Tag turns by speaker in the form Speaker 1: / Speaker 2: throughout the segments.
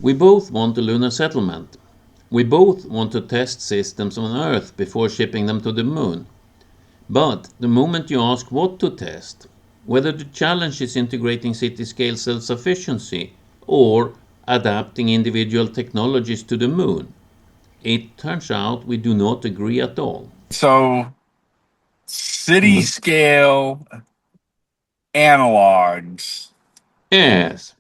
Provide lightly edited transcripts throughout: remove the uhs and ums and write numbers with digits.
Speaker 1: We both want a lunar settlement. We both want to test systems on Earth before shipping them to the moon. But the moment you ask what to test, whether the challenge is integrating city-scale self-sufficiency or adapting individual technologies to the moon, it turns out we do not agree at all.
Speaker 2: So, city
Speaker 1: Mhm.
Speaker 2: scale analogues.
Speaker 1: Yes,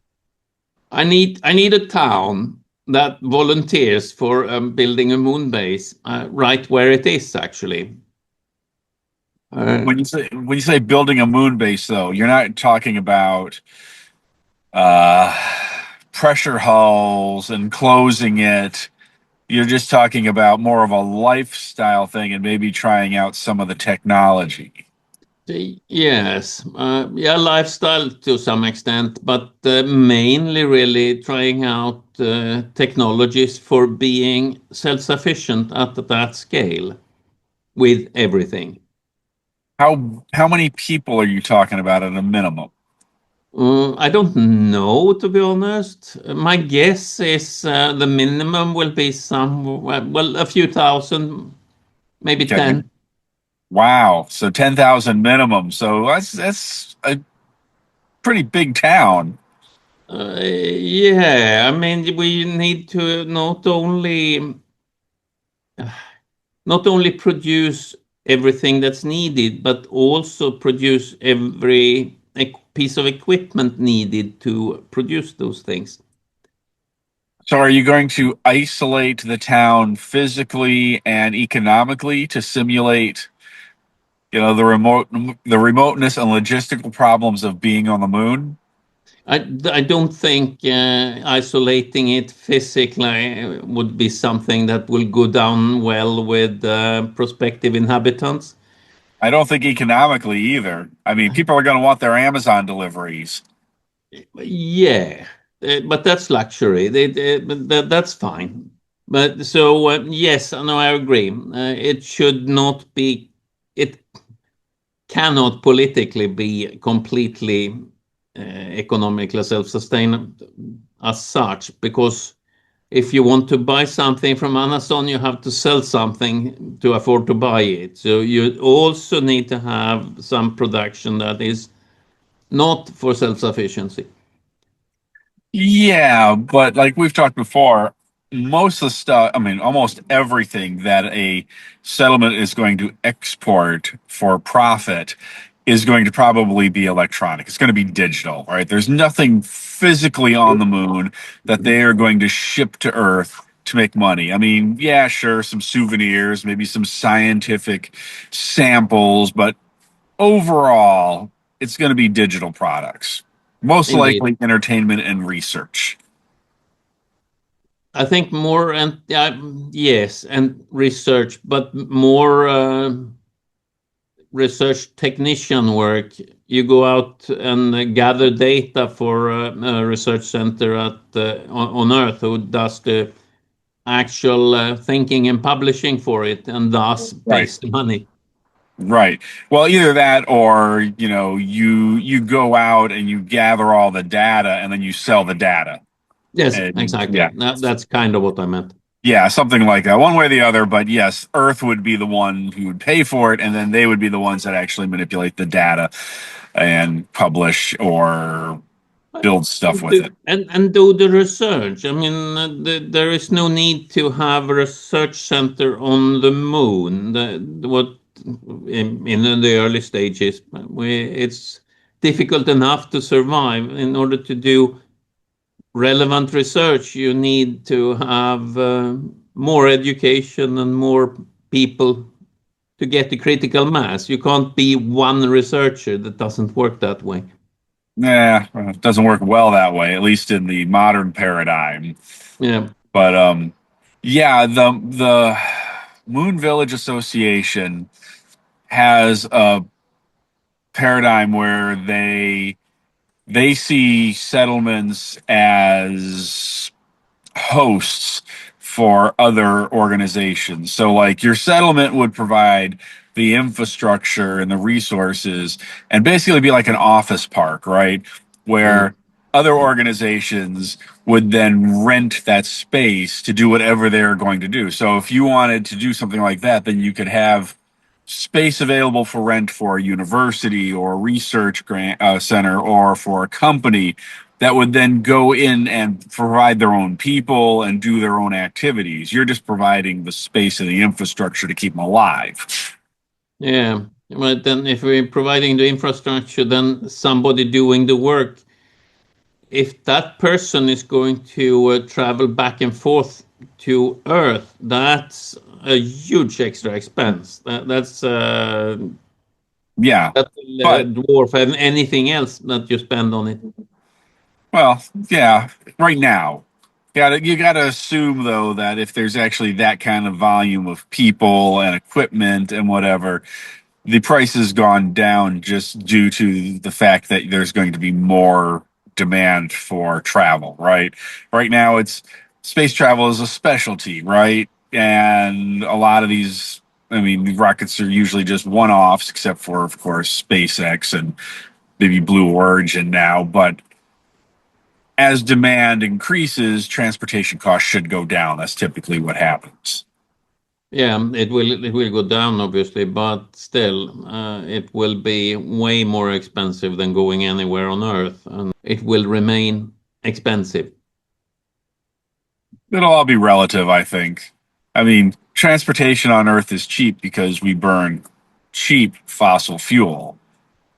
Speaker 1: I need a town that volunteers for building a moon base right where it is actually. Uh,
Speaker 2: When you say building a moon base, though, you're not talking about uh, pressure hulls and closing it. You're just talking about more of a lifestyle thing and maybe trying out some of the technology.
Speaker 1: Yes, yeah, lifestyle to some extent, but mainly really trying out technologies for being self-sufficient at that scale with everything.
Speaker 2: How many people are you talking about at a minimum?
Speaker 1: I don't know, to be honest. My guess is the minimum will be some, well, a few thousand, maybe
Speaker 2: Okay.
Speaker 1: 10.
Speaker 2: Wow. So 10,000 minimum. So that's a pretty big town.
Speaker 1: Yeah, I mean, we need to not only produce everything that's needed, but also produce every piece of equipment needed to produce those things.
Speaker 2: So are you going to isolate the town physically and economically to simulate, the remoteness and logistical problems of being on the moon?
Speaker 1: I don't think isolating it physically would be something that will go down well with prospective inhabitants.
Speaker 2: I don't think economically either. I mean, people are going to want their Amazon deliveries.
Speaker 1: Yeah, but that's luxury. But that's fine. But so yes, no, I agree. It should not be. It cannot politically be completely economically self-sustainable as such, because if you want to buy something from Amazon, you have to sell something to afford to buy it. So you also need to have some production that is not for self-sufficiency.
Speaker 2: Yeah, but like we've talked before, most of the stuff, I mean, almost everything that a settlement is going to export for profit is going to probably be electronic. It's going to be digital, right? There's nothing physically on the moon that they are going to ship to Earth to make money. I mean, yeah, sure, some souvenirs, maybe some scientific samples, but overall, it's going to be digital products, most
Speaker 1: Indeed.
Speaker 2: likely entertainment and research.
Speaker 1: I think more and yes, and research, but more research technician work. You go out and gather data for a research center on Earth who does the actual thinking and publishing for it, and thus
Speaker 2: Right.
Speaker 1: pays the money.
Speaker 2: Right. Well, either that or, you go out and you gather all the data and then you sell the data.
Speaker 1: Yes,
Speaker 2: And
Speaker 1: exactly.
Speaker 2: yeah.
Speaker 1: That's kind of what I meant.
Speaker 2: Yeah, something like that. One way or the other, but yes, Earth would be the one who would pay for it, and then they would be the ones that actually manipulate the data and publish or build stuff with it.
Speaker 1: And do the research. I mean, there is no need to have a research center on the moon. What in the early stages, it's difficult enough to survive. In order to do relevant research, you need to have more education and more people to get the critical mass. You can't be one researcher. That doesn't work that way.
Speaker 2: Yeah, it doesn't work well that way, at least in the modern paradigm.
Speaker 1: Yeah,
Speaker 2: But yeah, the Moon Village Association has a paradigm where they see settlements as hosts for other organizations. So like your settlement would provide the infrastructure and the resources and basically be like an office park, right?
Speaker 1: yeah.
Speaker 2: Where other organizations would then rent that space to do whatever they're going to do. So if you wanted to do something like that, then you could have space available for rent for a university or a research grant center or for a company that would then go in and provide their own people and do their own activities. You're just providing the space and the infrastructure to keep them alive.
Speaker 1: Yeah, but then if we're providing the infrastructure, then somebody doing the work, if that person is going to travel back and forth to Earth, that's a huge extra expense.
Speaker 2: Yeah.
Speaker 1: That will
Speaker 2: But
Speaker 1: dwarf anything else that you spend on it.
Speaker 2: well, yeah, right now. You gotta assume though that if there's actually that kind of volume of people and equipment and whatever, the price has gone down just due to the fact that there's going to be more demand for travel, right? Right now it's space travel is a specialty, right? And a lot of these, I mean, the rockets are usually just one-offs, except for, of course, SpaceX and maybe Blue Origin now, but as demand increases, transportation costs should go down. That's typically what happens.
Speaker 1: Yeah, it will go down obviously, but still, it will be way more expensive than going anywhere on Earth, and it will remain expensive.
Speaker 2: It'll all be relative, I think. I mean, transportation on Earth is cheap because we burn cheap fossil fuel.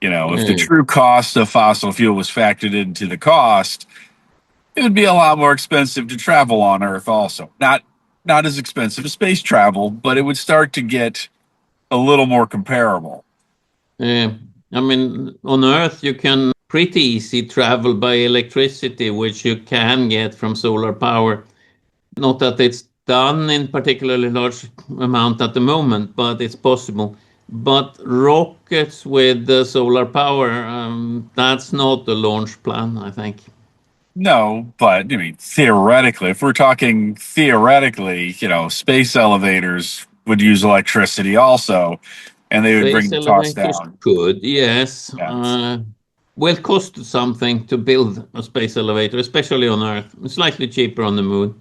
Speaker 2: You know, if the
Speaker 1: Yeah,
Speaker 2: true cost of fossil fuel was factored into the cost, it would be a lot more expensive to travel on Earth also. Not as expensive as space travel, but it would start to get a little more comparable.
Speaker 1: yeah. I mean, on Earth you can pretty easy travel by electricity, which you can get from solar power. Not that it's done in particularly large amount at the moment, but it's possible. But rockets with solar power, that's not the launch plan, I think.
Speaker 2: No, but I mean, theoretically, if we're talking theoretically, space elevators would use electricity also, and they would bring
Speaker 1: Space
Speaker 2: the cost
Speaker 1: elevators
Speaker 2: down.
Speaker 1: could, yes.
Speaker 2: Yeah.
Speaker 1: Will cost something to build a space elevator, especially on Earth. It's slightly cheaper on the moon.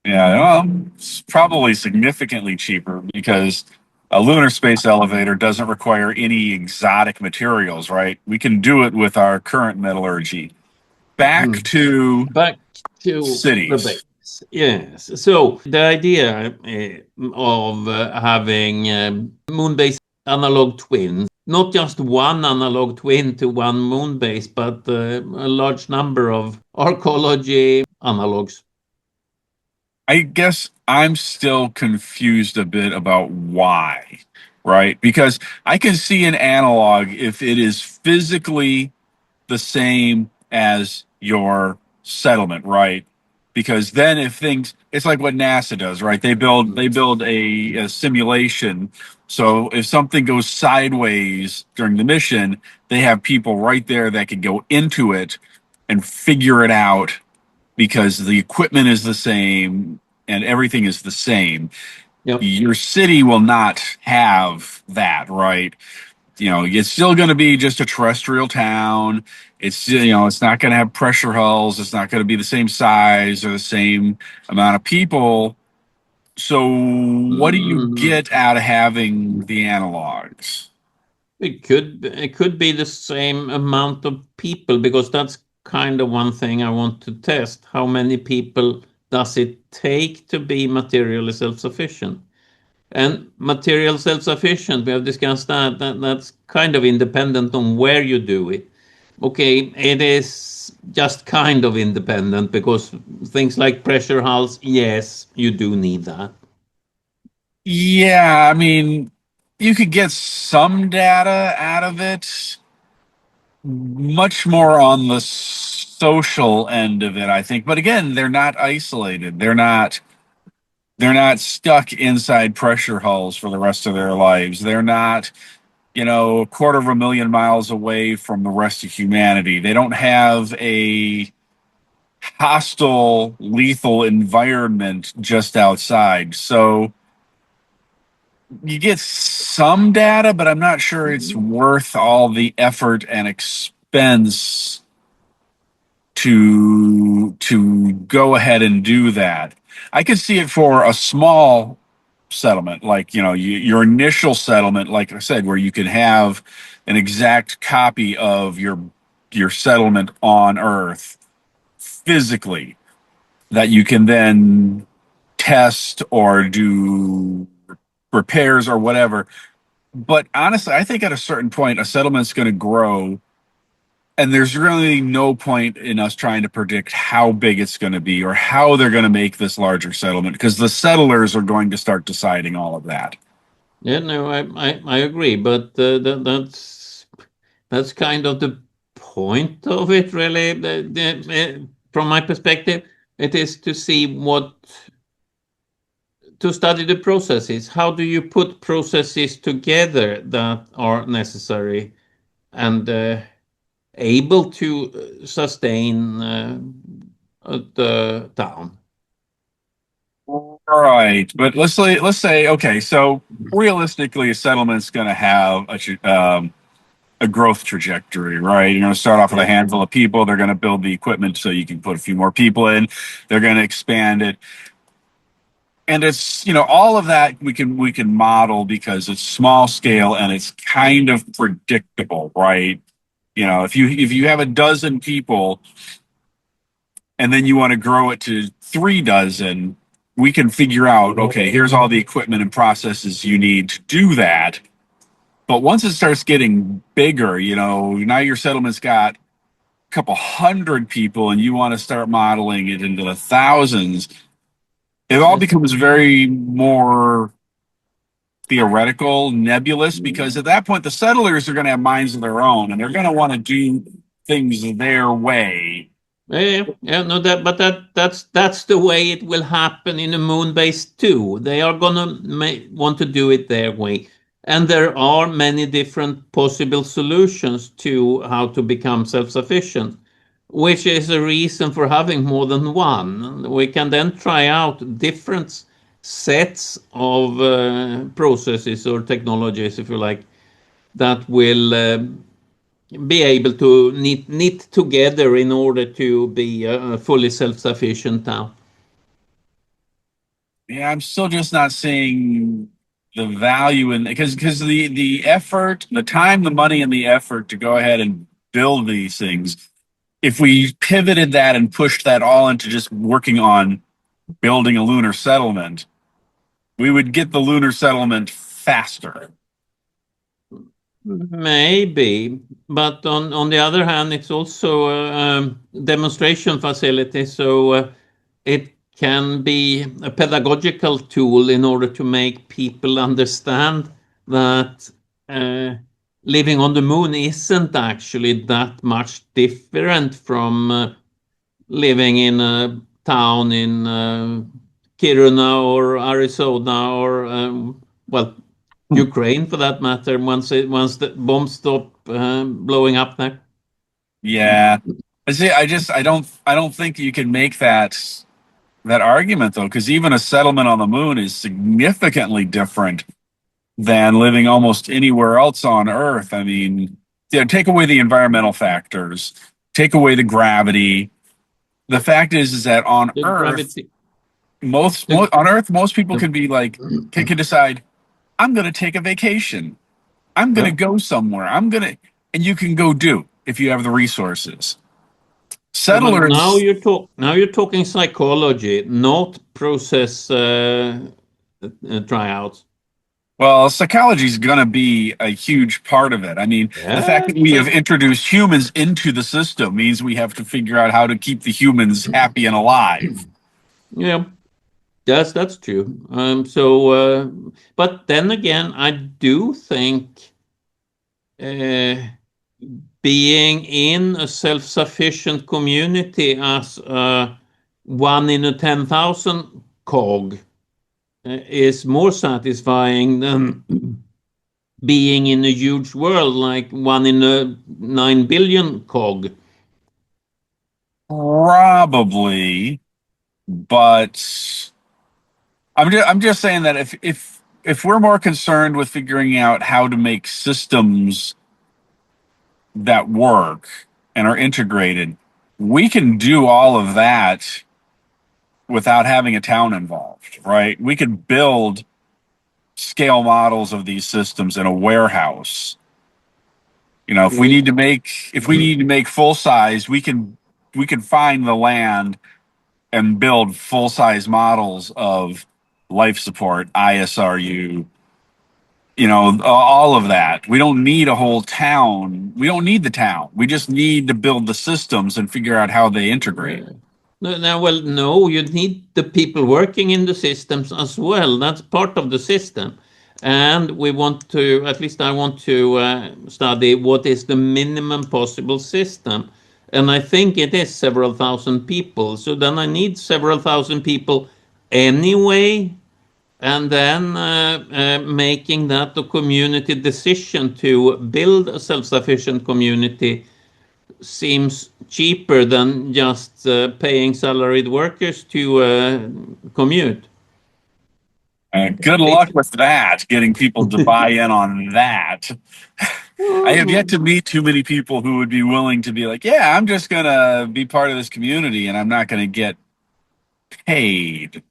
Speaker 2: Yeah, well, it's probably significantly cheaper because a lunar space elevator doesn't require any exotic materials, right? We can do it with our current metallurgy. Back
Speaker 1: Mm.
Speaker 2: to
Speaker 1: Back to the
Speaker 2: cities.
Speaker 1: base. Yes. So the idea of having moon-based analog twins, not just one analog twin to one moon base, but a large number of archaeology analogs.
Speaker 2: I guess I'm still confused a bit about why, right? Because I can see an analog if it is physically the same as your settlement, right? Because then if things, it's like what NASA does, right? They build a simulation. So if something goes sideways during the mission, they have people right there that can go into it and figure it out because the equipment is the same and everything is the same.
Speaker 1: Yep.
Speaker 2: Your city will not have that, right? It's still going to be just a terrestrial town. It's not going to have pressure hulls. It's not going to be the same size or the same amount of people. So, what do you
Speaker 1: Mm,
Speaker 2: get out of having the analogs?
Speaker 1: it could be the same amount of people because that's kind of one thing I want to test. How many people does it take to be materially self-sufficient? And material self-sufficient, we have discussed that's kind of independent on where you do it. Okay, it is just kind of independent because things like pressure hulls, yes, you do need that.
Speaker 2: Yeah, I mean, you could get some data out of it, much more on the social end of it, I think. But again, they're not isolated. They're not stuck inside pressure hulls for the rest of their lives. They're not, a quarter of a million miles away from the rest of humanity. They don't have a hostile, lethal environment just outside. So you get some data, but I'm not sure it's worth all the effort and expense to go ahead and do that. I could see it for a small settlement, like your initial settlement, like I said, where you could have an exact copy of your settlement on Earth physically that you can then test or do repairs or whatever. But honestly, I think at a certain point, a settlement's going to grow, and there's really no point in us trying to predict how big it's going to be or how they're going to make this larger settlement, because the settlers are going to start deciding all of that.
Speaker 1: Yeah, no, I agree, but that's kind of the point of it, really. From my perspective, it is to see to study the processes. How do you put processes together that are necessary and able to sustain the town?
Speaker 2: Right, but let's say okay, so realistically, a settlement's going to have a growth trajectory, right? You're going to start off with a
Speaker 1: Yeah.
Speaker 2: handful of people. They're going to build the equipment so you can put a few more people in. They're going to expand it, and it's all of that we can model because it's small scale and it's kind of predictable, right? If you have a dozen people and then you want to grow it to 3 dozen, we can figure out, okay, here's all the equipment and processes you need to do that. But once it starts getting bigger, now your settlement's got a couple hundred people and you want to start modeling it into the thousands, it all
Speaker 1: Yes.
Speaker 2: becomes very more theoretical, nebulous, because at that point the settlers are going to have minds of their own and they're going to want to do things their way.
Speaker 1: Yeah, no, that's the way it will happen in a Moonbase too. They are gonna want to do it their way, and there are many different possible solutions to how to become self-sufficient, which is a reason for having more than one. We can then try out different sets of processes or technologies, if you like, that will be able to knit together in order to be fully self-sufficient now.
Speaker 2: Yeah, I'm still just not seeing the value in, because the effort, the time, the money, and the effort to go ahead and build these things. If we pivoted that and pushed that all into just working on building a lunar settlement, we would get the lunar settlement faster.
Speaker 1: Maybe, but on the other hand, it's also a demonstration facility, so it can be a pedagogical tool in order to make people understand that uh, living on the moon isn't actually that much different from living in a town in Kiruna or Arizona or well, Ukraine for that matter. Once the bombs stop blowing up there.
Speaker 2: Yeah. I see. I don't think you can make that argument though, because even a settlement on the moon is significantly different than living almost anywhere else on Earth. I mean, yeah, take away the environmental factors, take away the gravity. The fact is that on
Speaker 1: The
Speaker 2: Earth,
Speaker 1: gravity.
Speaker 2: most,
Speaker 1: The,
Speaker 2: most on Earth, most people
Speaker 1: the,
Speaker 2: can be like, can decide, I'm going to take a vacation. I'm going to
Speaker 1: yeah.
Speaker 2: go somewhere. And you can go do if you have the resources.
Speaker 1: Yeah, but now
Speaker 2: Settlers,
Speaker 1: you're talking psychology, not process tryouts.
Speaker 2: well, psychology is going to be a huge part of it. I mean, the fact
Speaker 1: Yeah,
Speaker 2: that we have introduced humans into the system means we have to figure out how to keep the humans happy and alive.
Speaker 1: yeah. Yes, that's true. But then again, I do think uh, being in a self-sufficient community as one in a 10,000 cog is more satisfying than being in a huge world like one in a 9 billion cog.
Speaker 2: Probably, but I'm just saying that if we're more concerned with figuring out how to make systems that work and are integrated, we can do all of that without having a town involved, right? We could build scale models of these systems in a warehouse. You know,
Speaker 1: We,
Speaker 2: if we need to make full size, we can find the land and build full size models of life support, ISRU, all of that. We don't need a whole town. We don't need the town. We just need to build the systems and figure out how they integrate.
Speaker 1: no, you need the people working in the systems as well. That's part of the system. And we want to, at least I want to study what is the minimum possible system. And I think it is several thousand people. So then I need several thousand people anyway. And then making that a community decision to build a self-sufficient community seems cheaper than just paying salaried workers to commute.
Speaker 2: Good luck with that, getting people to buy in on that. I have yet to meet too many people who would be willing to be like, yeah, I'm just going to be part of this community and I'm not going to get paid.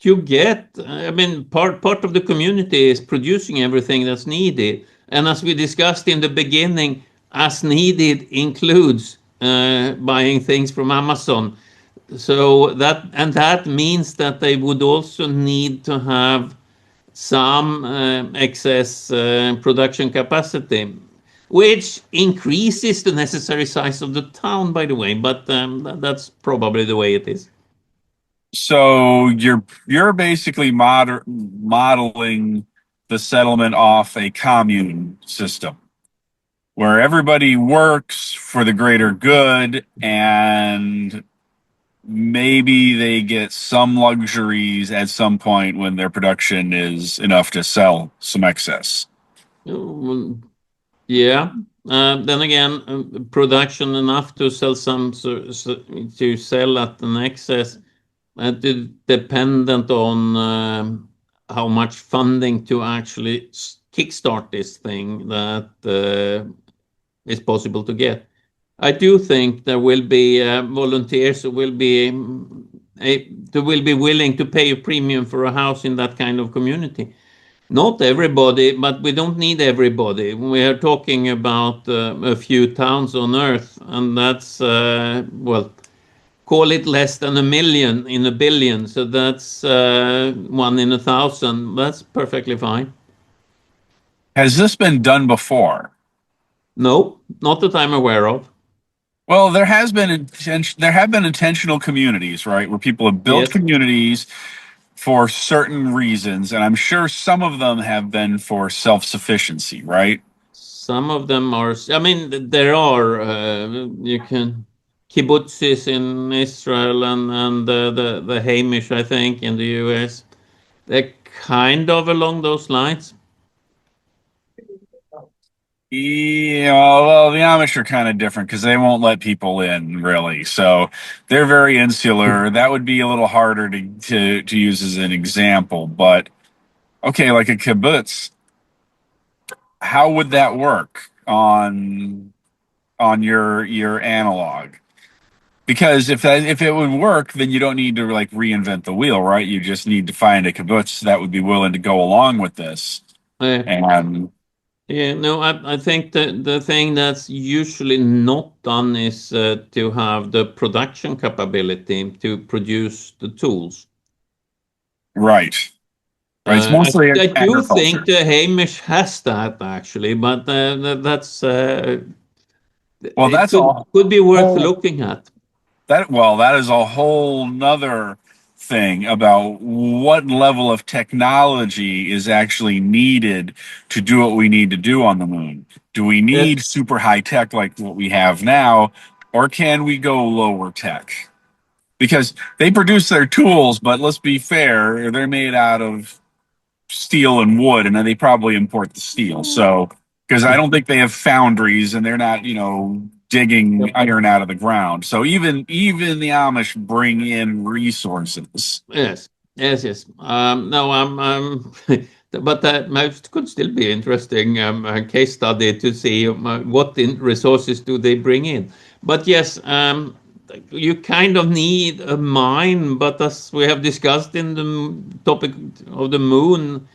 Speaker 1: You get, I mean, part of the community is producing everything that's needed. And as we discussed in the beginning, as needed includes buying things from Amazon. So that means that they would also need to have some excess production capacity, which increases the necessary size of the town, by the way. But that's probably the way it is.
Speaker 2: So you're basically modeling the settlement off a commune system where everybody works for the greater good and maybe they get some luxuries at some point when their production is enough to sell some excess.
Speaker 1: Well, yeah. Then again, production enough to sell some to sell at an excess. Dependent on how much funding to actually kickstart this thing that is possible to get. I do think there will be volunteers who will be willing to pay a premium for a house in that kind of community. Not everybody, but we don't need everybody. We are talking about a few towns on Earth, and that's well, call it less than a million in a billion. So that's 1 in 1,000. That's perfectly fine.
Speaker 2: Has this been done before?
Speaker 1: No, not that I'm aware of.
Speaker 2: Well, there have been intentional communities, right, where people have built
Speaker 1: Yes.
Speaker 2: communities for certain reasons, and I'm sure some of them have been for self-sufficiency, right?
Speaker 1: Some of them are, I mean, there are, you can, kibbutzes in Israel and the Hamish, I think, in the US. They're kind of along those lines.
Speaker 2: Yeah, well, the Amish are kind of different because they won't let people in, really. So they're very insular. That would be a little harder to use as an example. But okay, like a kibbutz, how would that work on your analog? Because if it would work, then you don't need to like reinvent the wheel, right? You just need to find a kibbutz that would be willing to go along with this.
Speaker 1: Uh,
Speaker 2: And
Speaker 1: Yeah, no, I think the thing that's usually not done is to have the production capability to produce the tools.
Speaker 2: right, right. It's
Speaker 1: Uh,
Speaker 2: mostly
Speaker 1: I do think
Speaker 2: agriculture.
Speaker 1: the Hamish has that actually, but that's
Speaker 2: Well,
Speaker 1: it could be worth
Speaker 2: whole
Speaker 1: looking at.
Speaker 2: that is a whole nother thing about what level of technology is actually needed to do what we need to do on the moon. Do we
Speaker 1: Yes,
Speaker 2: need super high tech like what we have now, or can we go lower tech? Because they produce their tools, but let's be fair, they're made out of steel and wood, and then they probably import the steel. So, because I don't think they have foundries, and they're not, digging
Speaker 1: yep.
Speaker 2: iron out of the ground. So even the Amish bring in resources.
Speaker 1: Yes, yes. No, I'm But that could still be interesting case study to see what resources do they bring in. But yes, you kind of need a mine. But as we have discussed in the topic of the moon,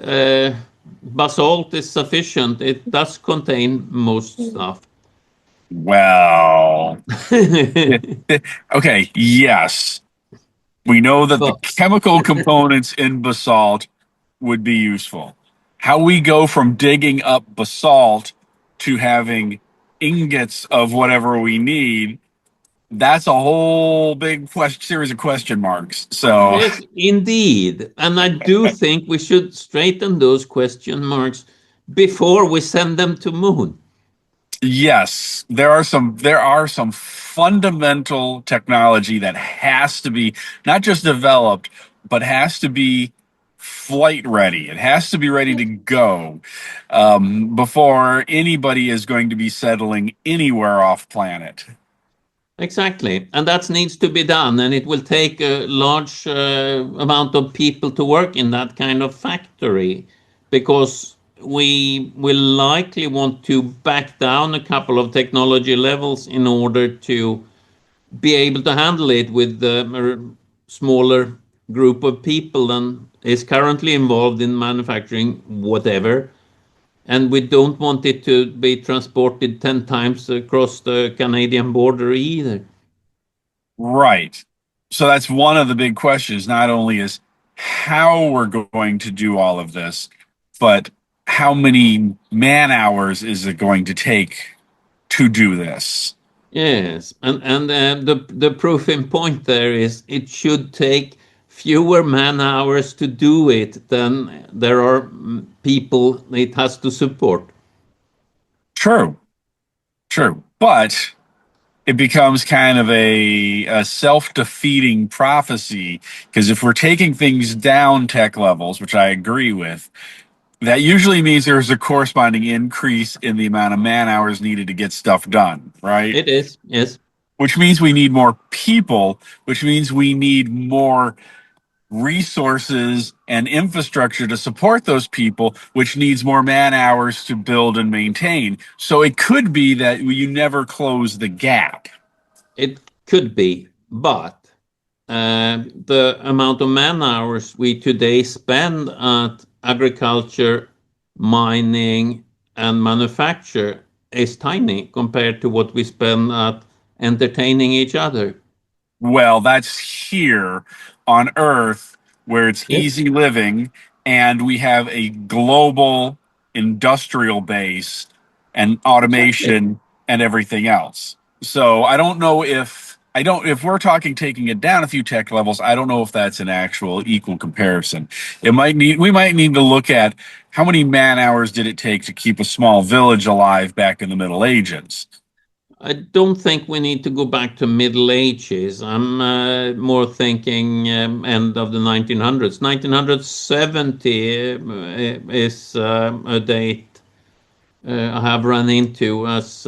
Speaker 1: uh, basalt is sufficient. It does contain most stuff.
Speaker 2: Well, okay, yes. We know that the
Speaker 1: But
Speaker 2: chemical components in basalt would be useful. How we go from digging up basalt to having ingots of whatever we need, that's a whole big series of question marks. So,
Speaker 1: yes, indeed. And I do think we should straighten those question marks before we send them to moon.
Speaker 2: yes, there are some fundamental technology that has to be not just developed, but has to be flight ready. It has to be ready to go before anybody is going to be settling anywhere off planet.
Speaker 1: Exactly. And that needs to be done. And it will take a large amount of people to work in that kind of factory because we will likely want to back down a couple of technology levels in order to be able to handle it with a smaller group of people than is currently involved in manufacturing whatever. And we don't want it to be transported 10 times across the Canadian border either.
Speaker 2: Right. So that's one of the big questions. Not only is how we're going to do all of this, but how many man hours is it going to take to do this?
Speaker 1: Yes, and the proof in point there is it should take fewer man hours to do it than there are people it has to support.
Speaker 2: True, true. But it becomes kind of a self-defeating prophecy because if we're taking things down tech levels, which I agree with, that usually means there's a corresponding increase in the amount of man hours needed to get stuff done, right?
Speaker 1: It is, yes.
Speaker 2: Which means we need more people, which means we need more resources and infrastructure to support those people, which needs more man hours to build and maintain. So it could be that you never close the gap.
Speaker 1: It could be, but the amount of man hours we today spend at agriculture, mining, and manufacture is tiny compared to what we spend at entertaining each other.
Speaker 2: Well, that's here on Earth where it's
Speaker 1: Yes,
Speaker 2: easy living and we have a global industrial base and
Speaker 1: exactly.
Speaker 2: automation and everything else. So I don't if we're talking taking it down a few tech levels, I don't know if that's an actual equal comparison. We might need to look at how many man hours did it take to keep a small village alive back in the Middle Ages.
Speaker 1: I don't think we need to go back to Middle Ages. I'm more thinking end of the 1900s. 1970 is a date I have run into as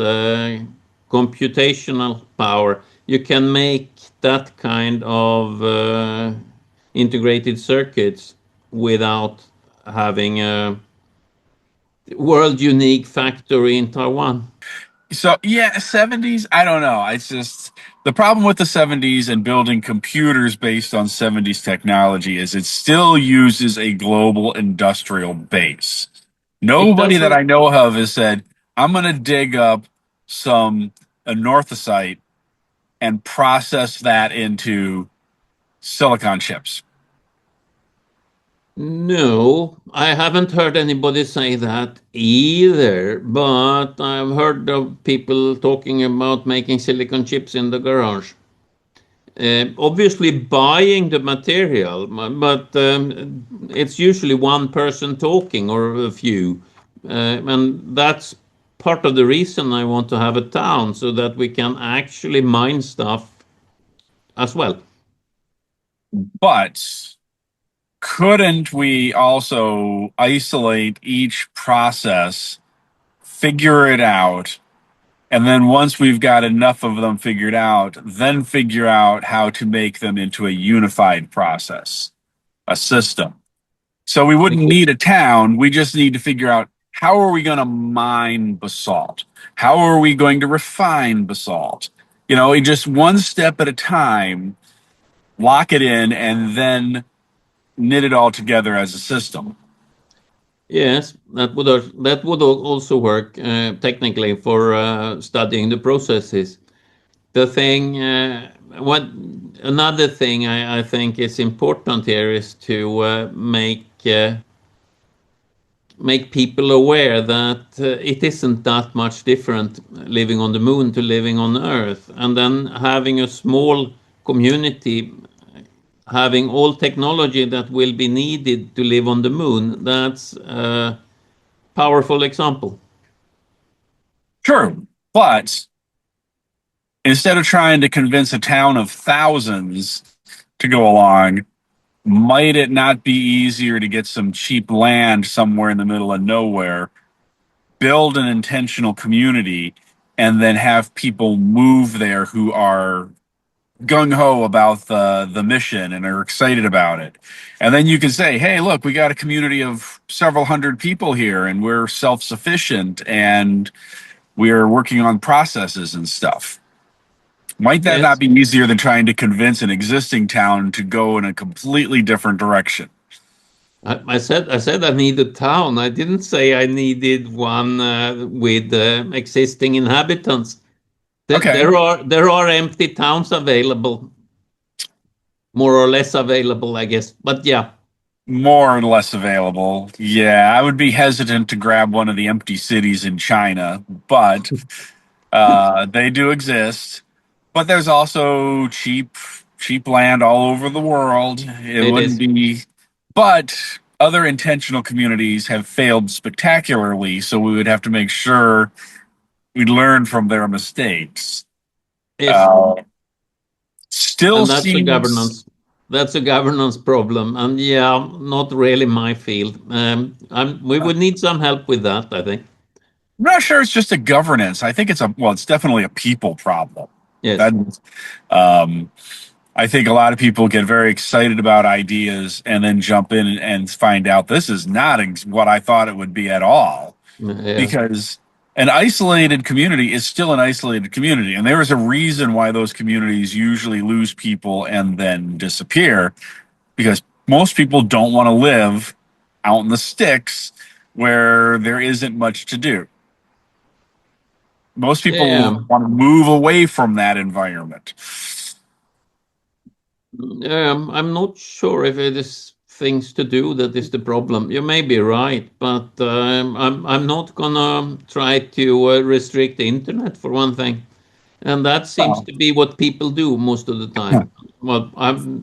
Speaker 1: computational power. You can make that kind of integrated circuits without having a world unique factory in Taiwan.
Speaker 2: So yeah, 70s, I don't know. It's just the problem with the 70s and building computers based on 70s technology is it still uses a global industrial base.
Speaker 1: It
Speaker 2: Nobody that
Speaker 1: doesn't.
Speaker 2: I know of has said, I'm going to dig up some anorthosite and process that into silicon chips.
Speaker 1: No, I haven't heard anybody say that either, but I've heard of people talking about making silicon chips in the garage. Obviously, buying the material, but it's usually one person talking or a few. And that's part of the reason I want to have a town so that we can actually mine stuff as well.
Speaker 2: But couldn't we also isolate each process, figure it out, and then once we've got enough of them figured out, then figure out how to make them into a unified process, a system. So we wouldn't need a town. We just need to figure out how are we going to mine basalt? How are we going to refine basalt? Just one step at a time, lock it in, and then knit it all together as a system.
Speaker 1: Yes, that would also work technically for studying the processes. The thing, what another thing I think is important here is to make people aware that it isn't that much different living on the moon to living on Earth, and then having a small community having all technology that will be needed to live on the moon. That's a powerful example.
Speaker 2: True. But instead of trying to convince a town of thousands to go along, might it not be easier to get some cheap land somewhere in the middle of nowhere, build an intentional community, and then have people move there who are gung ho about the mission and are excited about it? And then you can say, hey, look, we got a community of several hundred people here, and we're self sufficient, and we're working on processes and stuff. Might that not
Speaker 1: Yes,
Speaker 2: be easier than trying to convince an existing town to go in a completely different direction?
Speaker 1: I said I need a town. I didn't say I needed one with existing inhabitants.
Speaker 2: Okay.
Speaker 1: There are empty towns available, more or less available, I guess. But yeah,
Speaker 2: More or less available. Yeah, I would be hesitant to grab one of the empty cities in China, but they do exist. But there's also cheap land all over the world. It
Speaker 1: it
Speaker 2: wouldn't
Speaker 1: is.
Speaker 2: be, but other intentional communities have failed spectacularly, so we would have to make sure we learn from their mistakes.
Speaker 1: Yes,
Speaker 2: Uh, Still
Speaker 1: and that's a
Speaker 2: seems.
Speaker 1: governance. That's a governance problem, and yeah, not really my field. We would need some help with that, I think.
Speaker 2: I'm not sure it's just a governance. I think it's definitely a people problem.
Speaker 1: Yes.
Speaker 2: That um, I think a lot of people get very excited about ideas and then jump in and find out this is not what I thought it would be at all.
Speaker 1: Yeah.
Speaker 2: Because an isolated community is still an isolated community, and there is a reason why those communities usually lose people and then disappear. Because most people don't want to live out in the sticks where there isn't much to do. Most people
Speaker 1: Yeah.
Speaker 2: want to move away from that environment.
Speaker 1: I'm not sure if it is things to do that is the problem. You may be right, but I'm not gonna try to restrict the internet for one thing, and that seems
Speaker 2: Oh.
Speaker 1: to be what people do most of the time. Well, I'm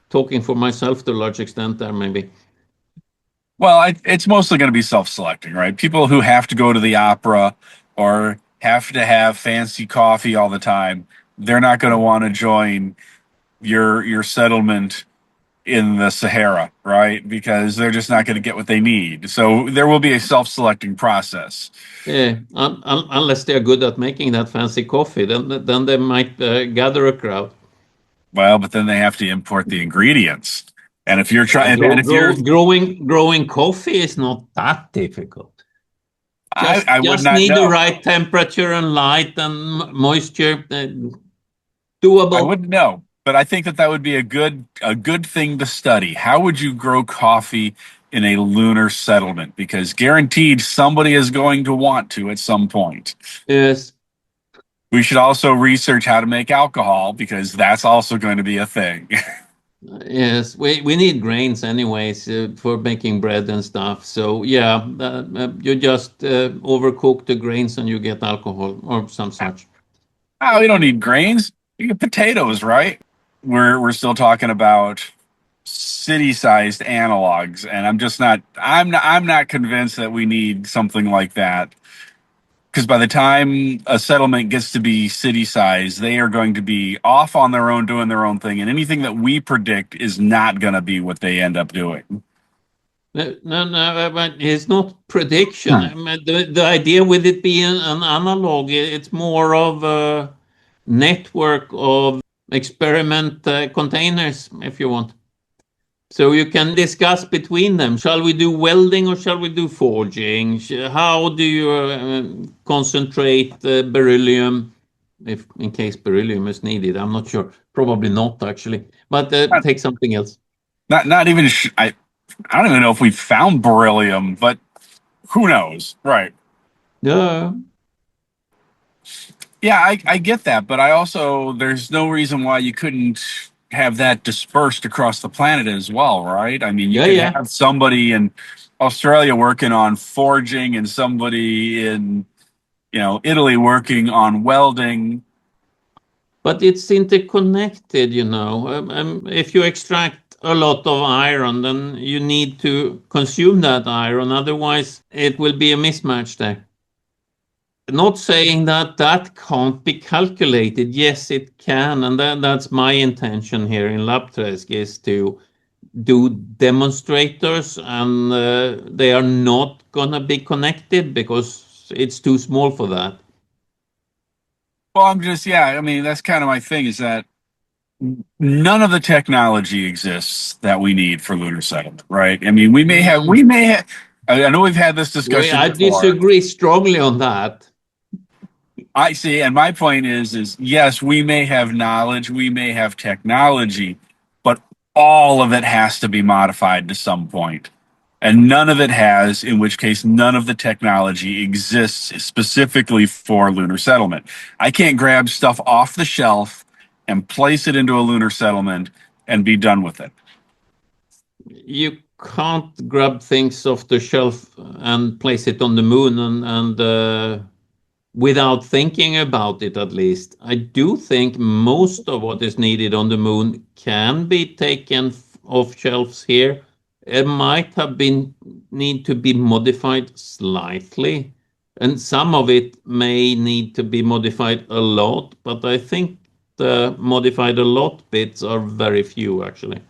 Speaker 1: talking for myself to a large extent there, maybe.
Speaker 2: Well, it's mostly going to be self-selecting, right? People who have to go to the opera or have to have fancy coffee all the time, they're not going to want to join your settlement in the Sahara, right? Because they're just not going to get what they need. So there will be a self-selecting process.
Speaker 1: Yeah, unless they're good at making that fancy coffee, then they might gather a crowd.
Speaker 2: Well, but then they have to import the ingredients. And if you're
Speaker 1: Yeah,
Speaker 2: trying, and if you're,
Speaker 1: growing coffee is not that difficult.
Speaker 2: I,
Speaker 1: Just
Speaker 2: I would
Speaker 1: just
Speaker 2: not
Speaker 1: need the
Speaker 2: know.
Speaker 1: right temperature and light and moisture.
Speaker 2: I
Speaker 1: Doable.
Speaker 2: wouldn't know, but I think that would be a good thing to study. How would you grow coffee in a lunar settlement? Because guaranteed somebody is going to want to at some point.
Speaker 1: Yes,
Speaker 2: We should also research how to make alcohol because that's also going to be a thing.
Speaker 1: yes. We need grains anyways for making bread and stuff. So yeah, you just overcook the grains and you get alcohol or some such.
Speaker 2: Oh, we don't need grains. You get potatoes, right? We're still talking about city-sized analogs, and I'm not convinced that we need something like that. Because by the time a settlement gets to be city size, they are going to be off on their own, doing their own thing, and anything that we predict is not going to be what they end up doing.
Speaker 1: No, but it's not prediction.
Speaker 2: Hmm.
Speaker 1: I mean, the idea with it being an analog, it's more of a network of experiment containers, if you want. So you can discuss between them. Shall we do welding or shall we do forging? How do you concentrate beryllium, if in case beryllium is needed? I'm not sure. Probably not actually. But
Speaker 2: Not,
Speaker 1: take something else.
Speaker 2: not even. I don't even know if we found beryllium, but who knows, right?
Speaker 1: Yeah.
Speaker 2: Yeah, I get that, but I also there's no reason why you couldn't have that dispersed across the planet as well, right? I mean, you
Speaker 1: Yeah,
Speaker 2: could
Speaker 1: yeah.
Speaker 2: have somebody in Australia working on forging and somebody in, Italy working on welding.
Speaker 1: But it's interconnected, if you extract a lot of iron, then you need to consume that iron. Otherwise, it will be a mismatch there. Not saying that that can't be calculated. Yes, it can. And that's my intention here in LabTresk is to do demonstrators, and they are not going to be connected because it's too small for that.
Speaker 2: Well, yeah, I mean, that's kind of my thing is that none of the technology exists that we need for lunar settlement, right? I mean, we may have, I know we've had this discussion
Speaker 1: I
Speaker 2: before.
Speaker 1: disagree strongly on that.
Speaker 2: I see, and my point is yes, we may have knowledge, we may have technology, but all of it has to be modified to some point. And none of it has, in which case none of the technology exists specifically for lunar settlement. I can't grab stuff off the shelf and place it into a lunar settlement and be done with it.
Speaker 1: You can't grab things off the shelf and place it on the moon and without thinking about it, at least. I do think most of what is needed on the moon can be taken off shelves here. It might have been need to be modified slightly, and some of it may need to be modified a lot, but I think the modified a lot bits are very few actually.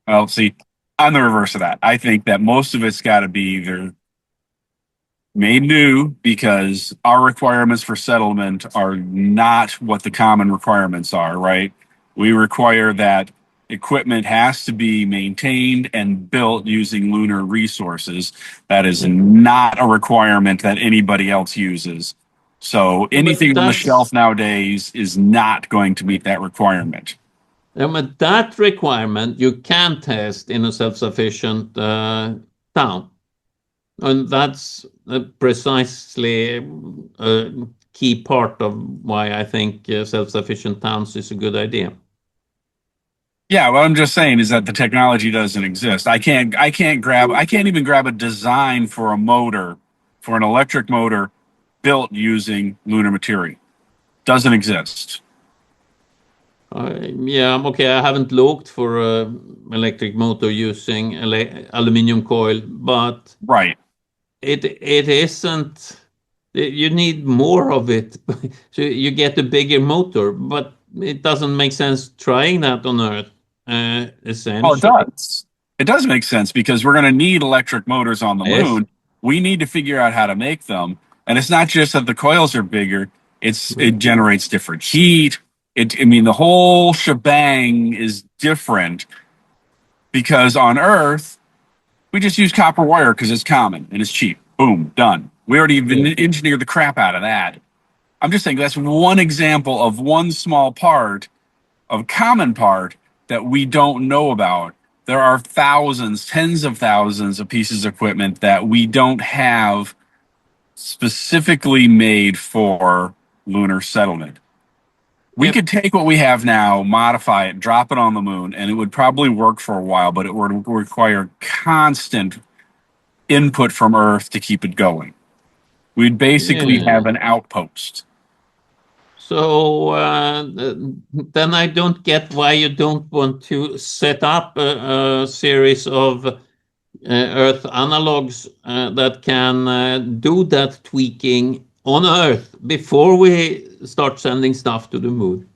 Speaker 2: Well, see, I'm the reverse of that. I think that most of it's got to be either made new because our requirements for settlement are not what the common requirements are, right? We require that equipment has to be maintained and built using lunar resources. That is not a requirement that anybody else uses. So
Speaker 1: Yeah, but
Speaker 2: anything on the shelf nowadays is not going to meet that requirement.
Speaker 1: that requirement you can test in a self-sufficient town. And that's precisely a key part of why I think self-sufficient towns is a good idea.
Speaker 2: Yeah, what I'm just saying is that the technology doesn't exist. I can't even grab a design for a motor, for an electric motor built using lunar material. Doesn't exist.
Speaker 1: Yeah, okay. I haven't looked for a electric motor using aluminium coil, but
Speaker 2: Right.
Speaker 1: it isn't. You need more of it, so you get a bigger motor. But it doesn't make sense trying that on Earth.
Speaker 2: Oh, it
Speaker 1: Essentially,
Speaker 2: does. It does make sense because we're going to need electric motors on the
Speaker 1: yes.
Speaker 2: moon. We need to figure out how to make them. And it's not just that the coils are bigger, it generates different heat. I mean, the whole shebang is different because on Earth, we just use copper wire because it's common and it's cheap. Boom, done. We already
Speaker 1: Yeah.
Speaker 2: engineered the crap out of that. I'm just saying that's one example of one small part of common part that we don't know about. There are thousands, tens of thousands of pieces of equipment that we don't have specifically made for lunar settlement. We
Speaker 1: Yep.
Speaker 2: could take what we have now, modify it, drop it on the moon, and it would probably work for a while, but it would require constant input from Earth to keep it going. We'd basically
Speaker 1: Yeah.
Speaker 2: have an outpost.
Speaker 1: So then I don't get why you don't want to set up a series of Earth analogues that can do that tweaking on Earth before we start sending stuff to the moon.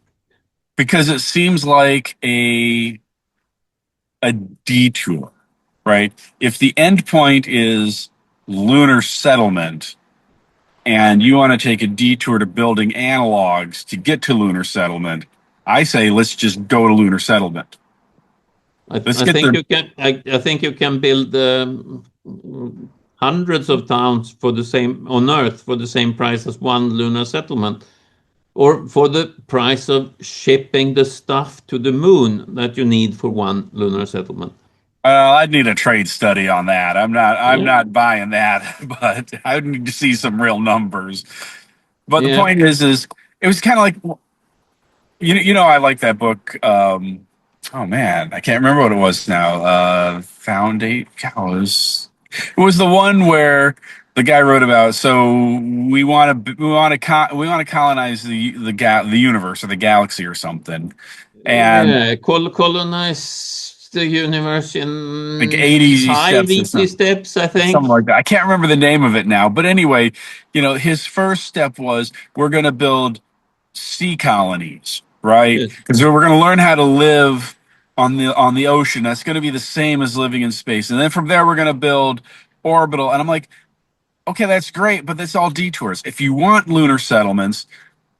Speaker 2: Because it seems like a detour, right? If the end point is lunar settlement and you want to take a detour to building analogs to get to lunar settlement, I say let's just go to lunar settlement. Let's
Speaker 1: I
Speaker 2: get
Speaker 1: think
Speaker 2: the.
Speaker 1: you can. I think you can build hundreds of towns for the same on Earth for the same price as one lunar settlement, or for the price of shipping the stuff to the moon that you need for one lunar settlement.
Speaker 2: I'd need a trade study on that. I'm
Speaker 1: Yeah,
Speaker 2: not buying that, but I would need to see some real numbers. But the
Speaker 1: yeah,
Speaker 2: point is it was kind of like I like that book. Oh man, I can't remember what it was now. Foundate. It was the one where the guy wrote about. So we want to colonize the universe or the galaxy or something, and
Speaker 1: yeah. Colonize the universe
Speaker 2: like
Speaker 1: in
Speaker 2: 80 easy
Speaker 1: five
Speaker 2: steps or
Speaker 1: easy
Speaker 2: something.
Speaker 1: steps, I think.
Speaker 2: Something like that. I can't remember the name of it now, but anyway, his first step was we're going to build sea colonies, right?
Speaker 1: Yes.
Speaker 2: Because we're going to learn how to live on the ocean. That's going to be the same as living in space, and then from there we're going to build orbital. And I'm like, okay, that's great, but that's all detours. If you want lunar settlements,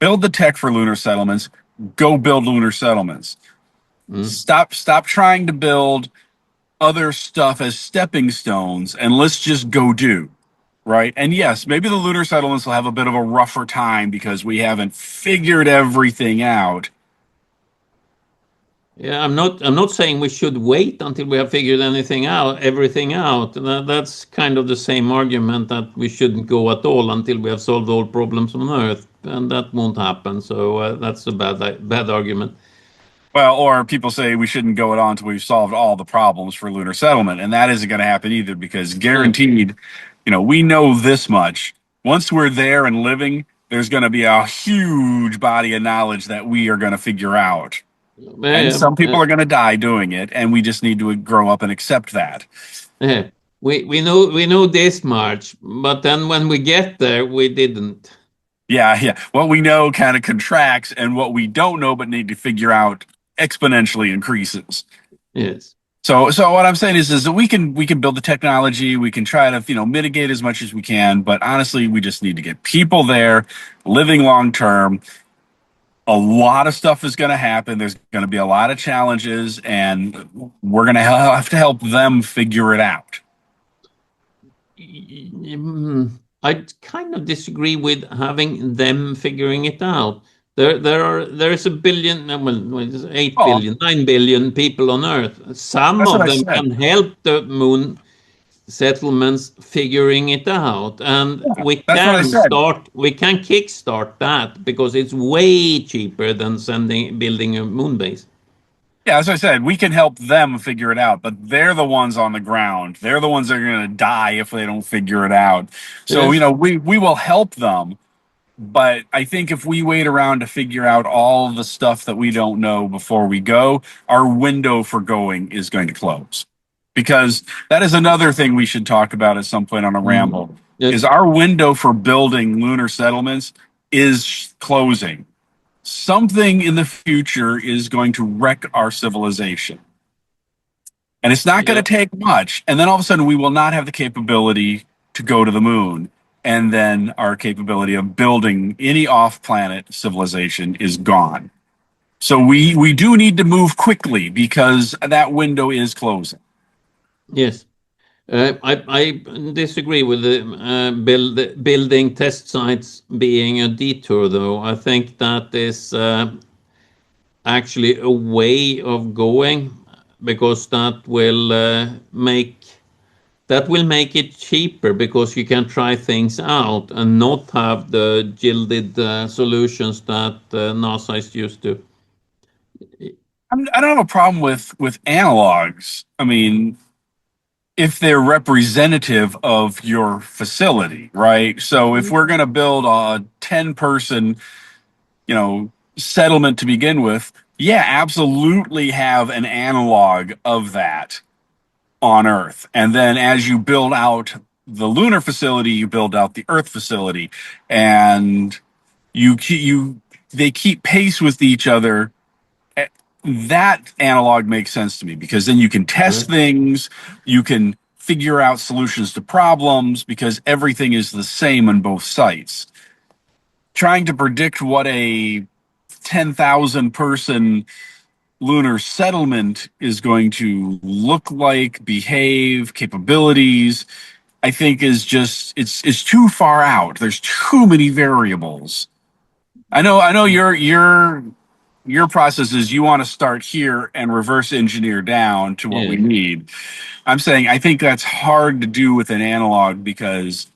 Speaker 2: build the tech for lunar settlements. Go build lunar settlements.
Speaker 1: Mm.
Speaker 2: Stop trying to build other stuff as stepping stones, and let's just go do. Right. And yes, maybe the lunar settlements will have a bit of a rougher time because we haven't figured everything out.
Speaker 1: Yeah, I'm not saying we should wait until we have figured everything out. That's kind of the same argument that we shouldn't go at all until we have solved all problems on Earth, and that won't happen. So that's a bad argument.
Speaker 2: Well, or people say we shouldn't go it on until we've solved all the problems for lunar settlement. And that isn't going to happen either because
Speaker 1: Yeah,
Speaker 2: guaranteed, we know this much. Once we're there and living, there's going to be a huge body of knowledge that we are going to figure out. And
Speaker 1: yeah,
Speaker 2: some people
Speaker 1: yeah,
Speaker 2: are going to die doing it. And we just need to grow up and accept that.
Speaker 1: yeah. We know this much, but then when we get there, we didn't.
Speaker 2: Yeah, yeah. What we know kind of contracts, and what we don't know but need to figure out exponentially increases.
Speaker 1: Yes.
Speaker 2: So what I'm saying is that we can build the technology, we can try to mitigate as much as we can, but honestly, we just need to get people there, living long term. A lot of stuff is going to happen. There's going to be a lot of challenges, and we're going to have to help them figure it out.
Speaker 1: I kind of disagree with having them figuring it out. There's a billion, it's 8
Speaker 2: Oh,
Speaker 1: billion, 9 billion people on Earth. Some
Speaker 2: that's what
Speaker 1: of
Speaker 2: I
Speaker 1: them
Speaker 2: said.
Speaker 1: can help the moon settlements figuring it out, and
Speaker 2: Yeah, that's what I said.
Speaker 1: we can kickstart that because it's way cheaper than sending building a moon base.
Speaker 2: Yeah, as I said, we can help them figure it out, but they're the ones on the ground. They're the ones that are going to die if they don't figure it out. So,
Speaker 1: Yes,
Speaker 2: we will help them, but I think if we wait around to figure out all the stuff that we don't know before we go, our window for going is going to close. Because that is another thing we should talk about at some point on a
Speaker 1: mm,
Speaker 2: ramble, is
Speaker 1: yes,
Speaker 2: our window for building lunar settlements is closing. Something in the future is going to wreck our civilization. And it's not going to
Speaker 1: yeah,
Speaker 2: take much. And then all of a sudden, we will not have the capability to go to the moon. And then our capability of building any off planet civilization is gone. So we do need to move quickly because that window is closing.
Speaker 1: yes. I disagree with the building test sites being a detour, though. I think that is actually a way of going because that will make it cheaper because you can try things out and not have the gilded solutions that NASA is used to.
Speaker 2: I don't have a problem with analogs. I mean, if they're representative of your facility, right? So if we're going to build a 10-person, settlement to begin with, yeah, absolutely have an analog of that on Earth. And then as you build out the lunar facility, you build out the Earth facility, and they keep pace with each other. That analog makes sense to me because then you can test things, you can figure out solutions to problems because everything is the same on both sites. Trying to predict what a 10,000 person lunar settlement is going to look like, behave, capabilities, I think is just it's too far out. There's too many variables. I know your process is you want to start here and reverse engineer down to what we
Speaker 1: Yeah.
Speaker 2: need. I'm saying I think that's hard to do with an analog because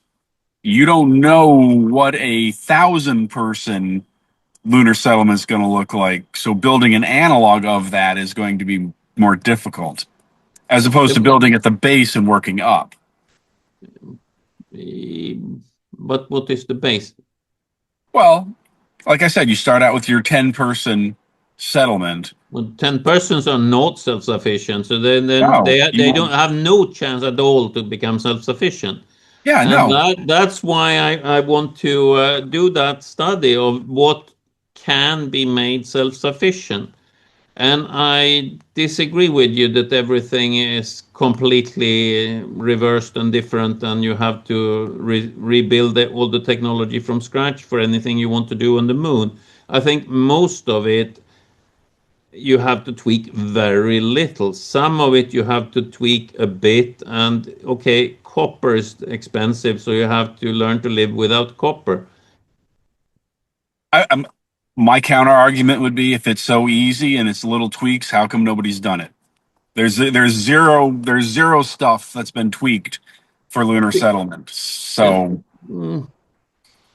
Speaker 2: you don't know what 1,000 person lunar settlement is going to look like. So building an analog of that is going to be more difficult as opposed to building at the base and working up.
Speaker 1: But what is the base?
Speaker 2: Well, like I said, you start out with your 10 person settlement.
Speaker 1: Well, 10 persons are not self-sufficient, so then
Speaker 2: No, you
Speaker 1: they don't
Speaker 2: want,
Speaker 1: have no chance at all to become self-sufficient.
Speaker 2: yeah,
Speaker 1: And
Speaker 2: no.
Speaker 1: that's why I want to do that study of what can be made self-sufficient. And I disagree with you that everything is completely reversed and different, and you have to rebuild all the technology from scratch for anything you want to do on the moon. I think most of it you have to tweak very little. Some of it you have to tweak a bit, and okay, copper is expensive, so you have to learn to live without copper.
Speaker 2: I'm, my counter argument would be if it's so easy and it's little tweaks, how come nobody's done it? There's zero stuff that's been tweaked for lunar settlement.
Speaker 1: Yeah.
Speaker 2: So
Speaker 1: Mm.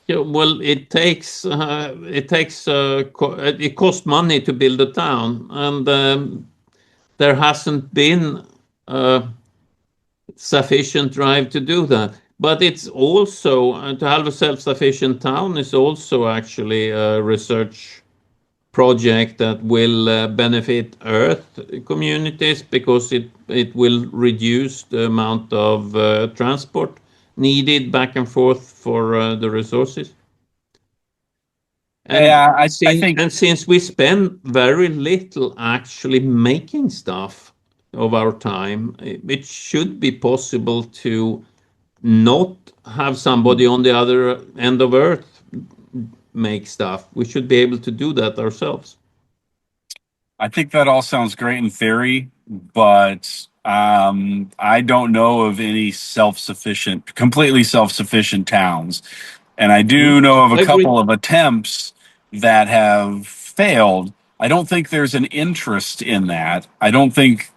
Speaker 1: Yeah, well, it costs money to build a town, and there hasn't been sufficient drive to do that. But it's also to have a self-sufficient town is also actually a research project that will benefit Earth communities because it will reduce the amount of transport needed back and forth for the resources. And
Speaker 2: yeah, I think
Speaker 1: since we spend very little actually making stuff of our time, it should be possible to not have somebody on the other end of Earth make stuff. We should be able to do that ourselves.
Speaker 2: I think that all sounds great in theory, but I don't know of any completely self-sufficient towns. And I do
Speaker 1: Mm.
Speaker 2: know of a
Speaker 1: I agree.
Speaker 2: couple of attempts that have failed. I don't think there's an interest in that. I don't think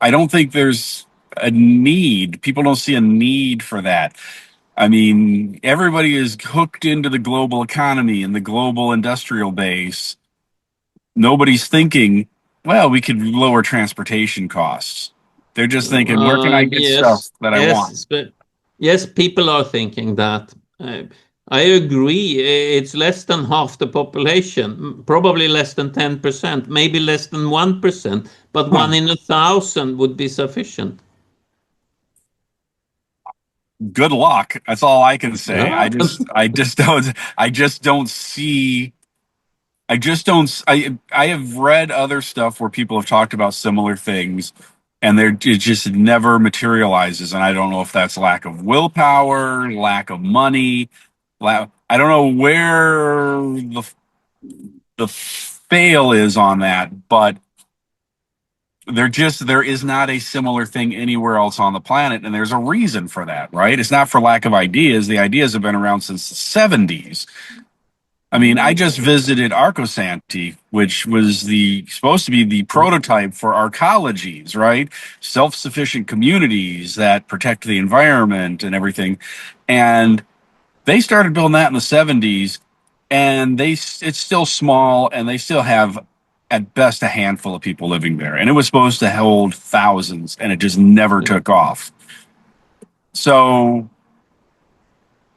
Speaker 2: there's a need. People don't see a need for that. I mean, everybody is hooked into the global economy and the global industrial base. Nobody's thinking, well, we could lower transportation costs. They're just thinking, where can I get stuff
Speaker 1: Yes,
Speaker 2: that I want?
Speaker 1: yes, but yes, people are thinking that. Uh, I agree. It's less than half the population, probably less than 10%, maybe less than 1%, but
Speaker 2: Huh.
Speaker 1: one in 1,000 would be sufficient.
Speaker 2: Good luck. That's all I can say. I
Speaker 1: Yeah.
Speaker 2: just, I just don't, I just don't see. I just don't. I have read other stuff where people have talked about similar things, and it just never materializes. And I don't know if that's lack of willpower, lack of money. I don't know where the fail is on that, but there is not a similar thing anywhere else on the planet, and there's a reason for that, right? It's not for lack of ideas. The ideas have been around since the 70s. I mean, I just visited Arcosanti, which was the supposed to be the prototype for arcologies, right? Self-sufficient communities that protect the environment and everything. And they started building that in the 70s, and it's still small, and they still have at best a handful of people living there. And it was supposed to hold thousands, and it just never took off. So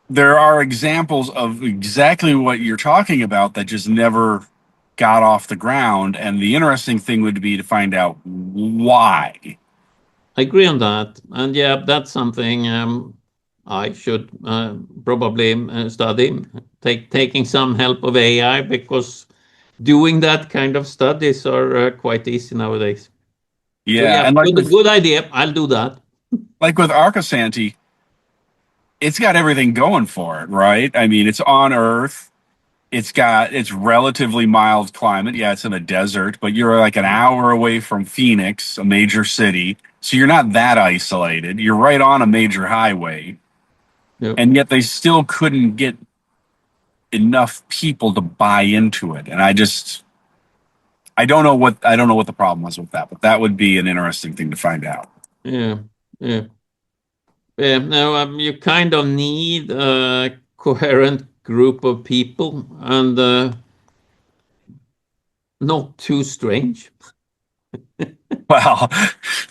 Speaker 2: there are examples of exactly what you're talking about that just never got off the ground. And the interesting thing would be to find out why.
Speaker 1: I agree on that. And yeah, that's something I should probably study, taking some help of AI because doing that kind of studies are quite easy nowadays. So
Speaker 2: Yeah,
Speaker 1: yeah,
Speaker 2: and
Speaker 1: good idea. I'll do that.
Speaker 2: like with Arcosanti, it's got everything going for it, right? I mean, it's on Earth. It's relatively mild climate. Yeah, it's in a desert, but you're like an hour away from Phoenix, a major city. So you're not that isolated. You're right on a major highway,
Speaker 1: Yep.
Speaker 2: and yet they still couldn't get enough people to buy into it. And I don't know what the problem was with that, but that would be an interesting thing to find out.
Speaker 1: Yeah. Yeah. Now, you kind of need a coherent group of people and not too strange.
Speaker 2: Well,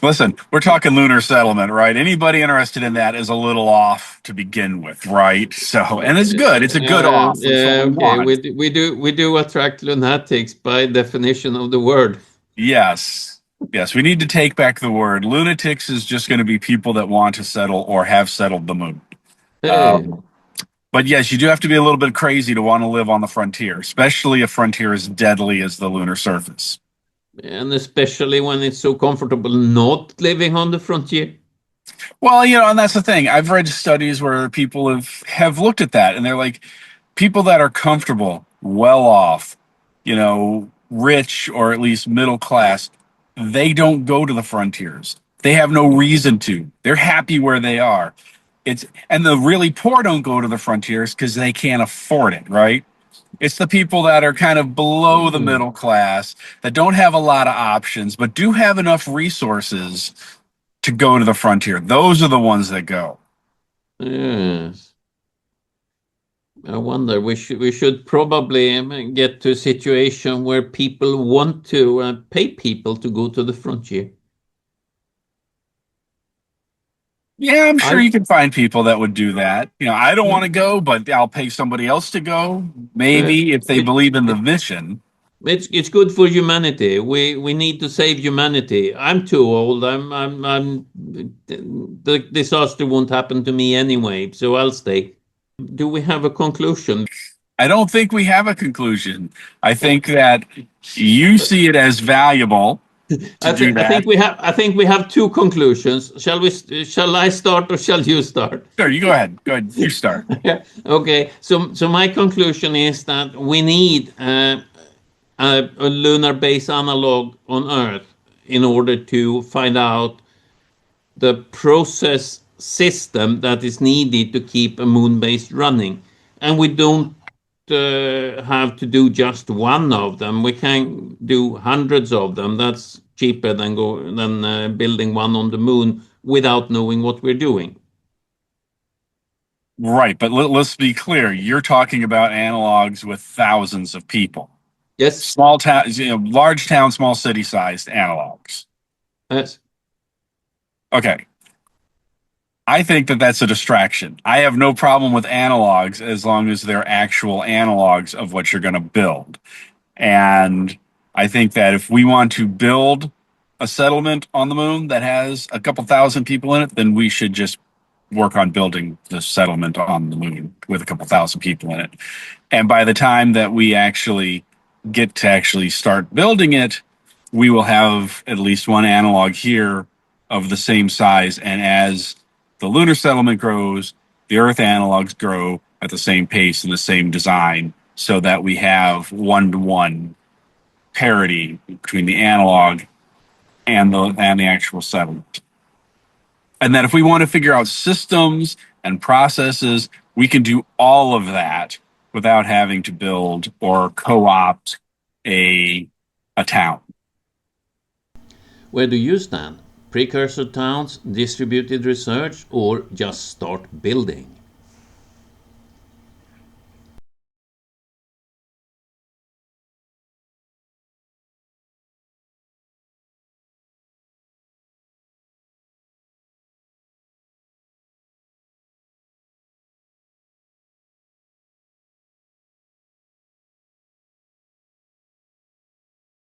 Speaker 2: listen, we're talking lunar settlement, right? Anybody interested in that is a little off to begin with, right? So, and it's good. It's a good off. That's what
Speaker 1: Yeah,
Speaker 2: we
Speaker 1: okay.
Speaker 2: want.
Speaker 1: We do attract lunatics by definition of the word.
Speaker 2: Yes. Yes, we need to take back the word. Lunatics is just going to be people that want to settle or have settled the moon.
Speaker 1: Hey,
Speaker 2: Um, but yes, you do have to be a little bit crazy to want to live on the frontier, especially a frontier as deadly as the lunar surface.
Speaker 1: and especially when it's so comfortable not living on the frontier.
Speaker 2: Well, and that's the thing. I've read studies where people have looked at that and they're like, people that are comfortable, well off, rich or at least middle class, they don't go to the frontiers. They have no reason to. They're happy where they are. And the really poor don't go to the frontiers because they can't afford it, right? It's the people that are kind of below the
Speaker 1: Mm,
Speaker 2: middle class that don't have a lot of options, but do have enough resources to go to the frontier. Those are the ones that go.
Speaker 1: yes. I wonder. We should probably get to a situation where people want to pay people to go to the frontier.
Speaker 2: Yeah, I'm sure
Speaker 1: I
Speaker 2: you can find people that would do that. I don't want to go, but I'll pay somebody else to go.
Speaker 1: uh,
Speaker 2: Maybe if they
Speaker 1: it,
Speaker 2: believe in the
Speaker 1: it
Speaker 2: mission.
Speaker 1: it's good for humanity. We need to save humanity. I'm too old. I'm the disaster won't happen to me anyway, so I'll stay. Do we have a conclusion?
Speaker 2: I don't think we have a conclusion. I think that you see it as valuable to do that.
Speaker 1: I think we have two conclusions. Shall I start or shall you start?
Speaker 2: Sure, you go ahead. Go ahead. You start.
Speaker 1: Okay. So my conclusion is that we need a lunar base analog on Earth in order to find out the process system that is needed to keep a moon base running. And we don't have to do just one of them. We can do hundreds of them. That's cheaper than building one on the moon without knowing what we're doing.
Speaker 2: Right, but let's be clear. You're talking about analogs with thousands of people.
Speaker 1: Yes.
Speaker 2: Small town, large town, small city sized analogs.
Speaker 1: Yes.
Speaker 2: Okay. I think that that's a distraction. I have no problem with analogs as long as they're actual analogs of what you're going to build. And I think that if we want to build a settlement on the moon that has a couple thousand people in it, then we should just work on building the settlement on the moon with a couple thousand people in it. And by the time that we actually get to actually start building it, we will have at least one analog here of the same size. And as the lunar settlement grows, the Earth analogs grow at the same pace and the same design so that we have one-to-one parity between the analog and the actual settlement. And that if we want to figure out systems and processes, we can do all of that without having to build or co-opt a a town.
Speaker 1: Where do you stand? Precursor towns, distributed research, or just start building?